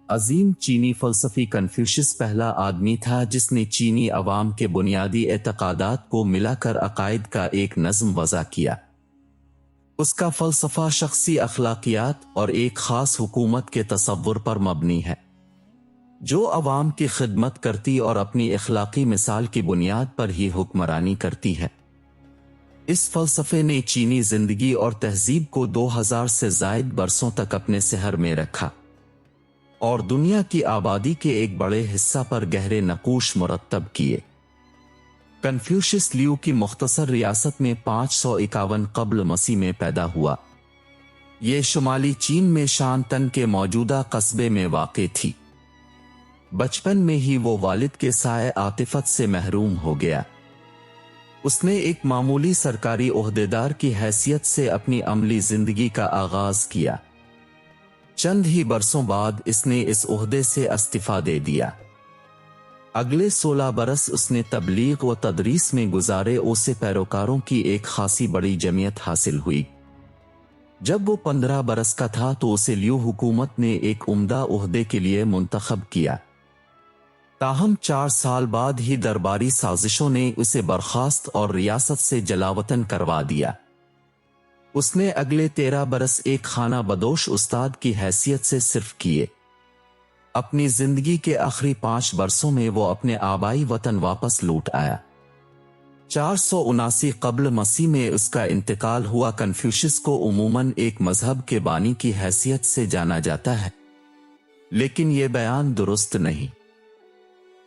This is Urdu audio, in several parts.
عظیم چینی فلسفی کنفیوشس پہلا آدمی تھا جس نے چینی عوام کے بنیادی اعتقادات کو ملا کر عقائد کا ایک نظم وضع کیا۔ اس کا فلسفہ شخصی اخلاقیات اور ایک خاص حکومت کے تصور پر مبنی ہے، جو عوام کی خدمت کرتی اور اپنی اخلاقی مثال کی بنیاد پر ہی حکمرانی کرتی ہے۔ اس فلسفے نے چینی زندگی اور تہذیب کو 2000 سے زائد برسوں تک اپنے سحر میں رکھا اور دنیا کی آبادی کے ایک بڑے حصہ پر گہرے نقوش مرتب کیے۔ کنفیوشس لیو کی مختصر ریاست میں 551 قبل مسیح میں پیدا ہوا۔ یہ شمالی چین میں شانتن کے موجودہ قصبے میں واقع تھی۔ بچپن میں ہی وہ والد کے سائے عاطفت سے محروم ہو گیا۔ اس نے ایک معمولی سرکاری عہدیدار کی حیثیت سے اپنی عملی زندگی کا آغاز کیا۔ چند ہی برسوں بعد اس نے اس عہدے سے استعفیٰ دے دیا۔ اگلے 16 برس اس نے تبلیغ و تدریس میں گزارے۔ اسے پیروکاروں کی ایک خاصی بڑی جمعیت حاصل ہوئی۔ جب وہ 15 برس کا تھا تو اسے لیو حکومت نے ایک عمدہ عہدے کے لیے منتخب کیا۔ تاہم 4 سال بعد ہی درباری سازشوں نے اسے برخاست اور ریاست سے جلاوطن کروا دیا۔ اس نے اگلے 13 برس ایک خانہ بدوش استاد کی حیثیت سے صرف کیے۔ اپنی زندگی کے آخری 5 برسوں میں وہ اپنے آبائی وطن واپس لوٹ آیا۔ 479 قبل مسیح میں اس کا انتقال ہوا۔ کنفیوشس کو عموماً ایک مذہب کے بانی کی حیثیت سے جانا جاتا ہے، لیکن یہ بیان درست نہیں۔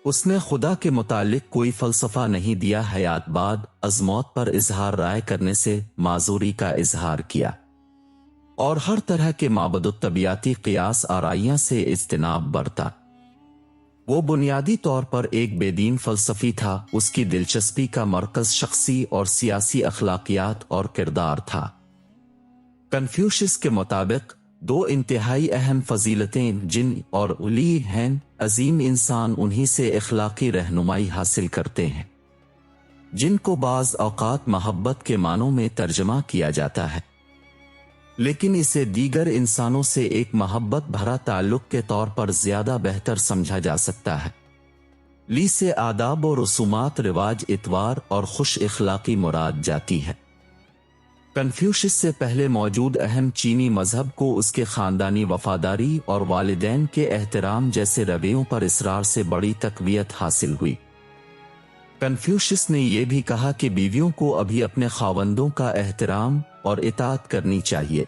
اس نے خدا کے متعلق کوئی فلسفہ نہیں دیا۔ حیات بعد از موت پر اظہار رائے کرنے سے معذوری کا اظہار کیا اور ہر طرح کے معبد الطبیعاتی قیاس آرائیاں سے اجتناب برتا۔ وہ بنیادی طور پر ایک بے دین فلسفی تھا۔ اس کی دلچسپی کا مرکز شخصی اور سیاسی اخلاقیات اور کردار تھا۔ کنفیوشس کے مطابق 2 انتہائی اہم فضیلتیں جن اور علی ہیں۔ عظیم انسان انہی سے اخلاقی رہنمائی حاصل کرتے ہیں جن کو بعض اوقات محبت کے معنوں میں ترجمہ کیا جاتا ہے، لیکن اسے دیگر انسانوں سے ایک محبت بھرا تعلق کے طور پر زیادہ بہتر سمجھا جا سکتا ہے۔ لی سے آداب و رسومات، رواج، اتوار اور خوش اخلاقی مراد جاتی ہے۔ کنفیوشس سے پہلے موجود اہم چینی مذہب کو اس کے خاندانی وفاداری اور والدین کے احترام جیسے رویوں پر اصرار سے بڑی تقویت حاصل ہوئی۔ کنفیوشس نے یہ بھی کہا کہ بیویوں کو ابھی اپنے خاوندوں کا احترام اور اطاعت کرنی چاہیے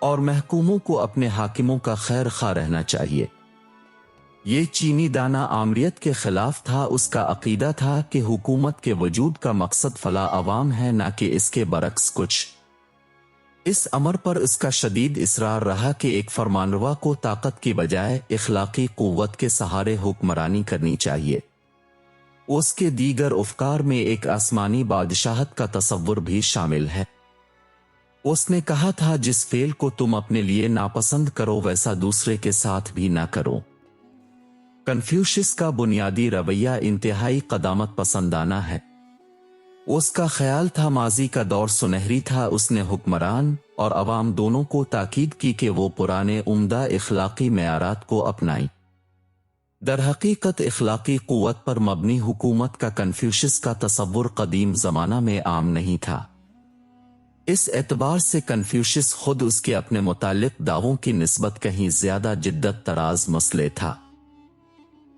اور محکوموں کو اپنے حاکموں کا خیر خواہ رہنا چاہیے۔ یہ چینی دانا آمریت کے خلاف تھا۔ اس کا عقیدہ تھا کہ حکومت کے وجود کا مقصد فلاح عوام ہے، نہ کہ اس کے برعکس کچھ۔ اس امر پر اس کا شدید اصرار رہا کہ ایک فرمانروا کو طاقت کی بجائے اخلاقی قوت کے سہارے حکمرانی کرنی چاہیے۔ اس کے دیگر افکار میں ایک آسمانی بادشاہت کا تصور بھی شامل ہے۔ اس نے کہا تھا جس فعل کو تم اپنے لیے ناپسند کرو ویسا دوسرے کے ساتھ بھی نہ کرو۔ کنفیوشس کا بنیادی رویہ انتہائی قدامت پسندانہ ہے۔ اس کا خیال تھا ماضی کا دور سنہری تھا۔ اس نے حکمران اور عوام دونوں کو تاکید کی کہ وہ پرانے عمدہ اخلاقی معیارات کو اپنائیں۔ در حقیقت اخلاقی قوت پر مبنی حکومت کا کنفیوشس کا تصور قدیم زمانہ میں عام نہیں تھا۔ اس اعتبار سے کنفیوشس خود اس کے اپنے متعلق دعووں کی نسبت کہیں زیادہ جدت طراز مسئلے تھا۔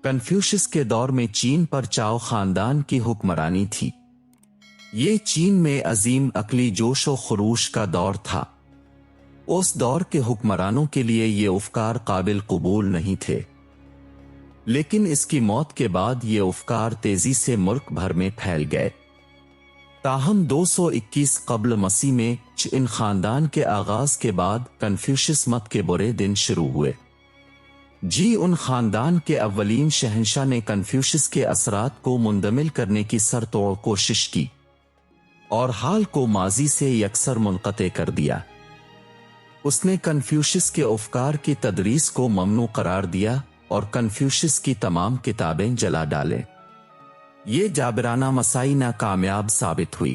کنفیوشس کے دور میں چین پر چاؤ خاندان کی حکمرانی تھی۔ یہ چین میں عظیم عقلی جوش و خروش کا دور تھا۔ اس دور کے حکمرانوں کے لیے یہ افکار قابل قبول نہیں تھے، لیکن اس کی موت کے بعد یہ افکار تیزی سے ملک بھر میں پھیل گئے۔ تاہم 221 قبل مسیح میں چین خاندان کے آغاز کے بعد کنفیوشس مت کے برے دن شروع ہوئے۔ ان خاندان کے اولین شہنشاہ نے کنفیوشس کے اثرات کو مندمل کرنے کی سر توڑ کوشش کی اور حال کو ماضی سے یکسر منقطع کر دیا۔ اس نے کنفیوشس کے افکار کی تدریس کو ممنوع قرار دیا اور کنفیوشس کی تمام کتابیں جلا ڈالیں۔ یہ جابرانہ مساعی ناکامیاب ثابت ہوئی۔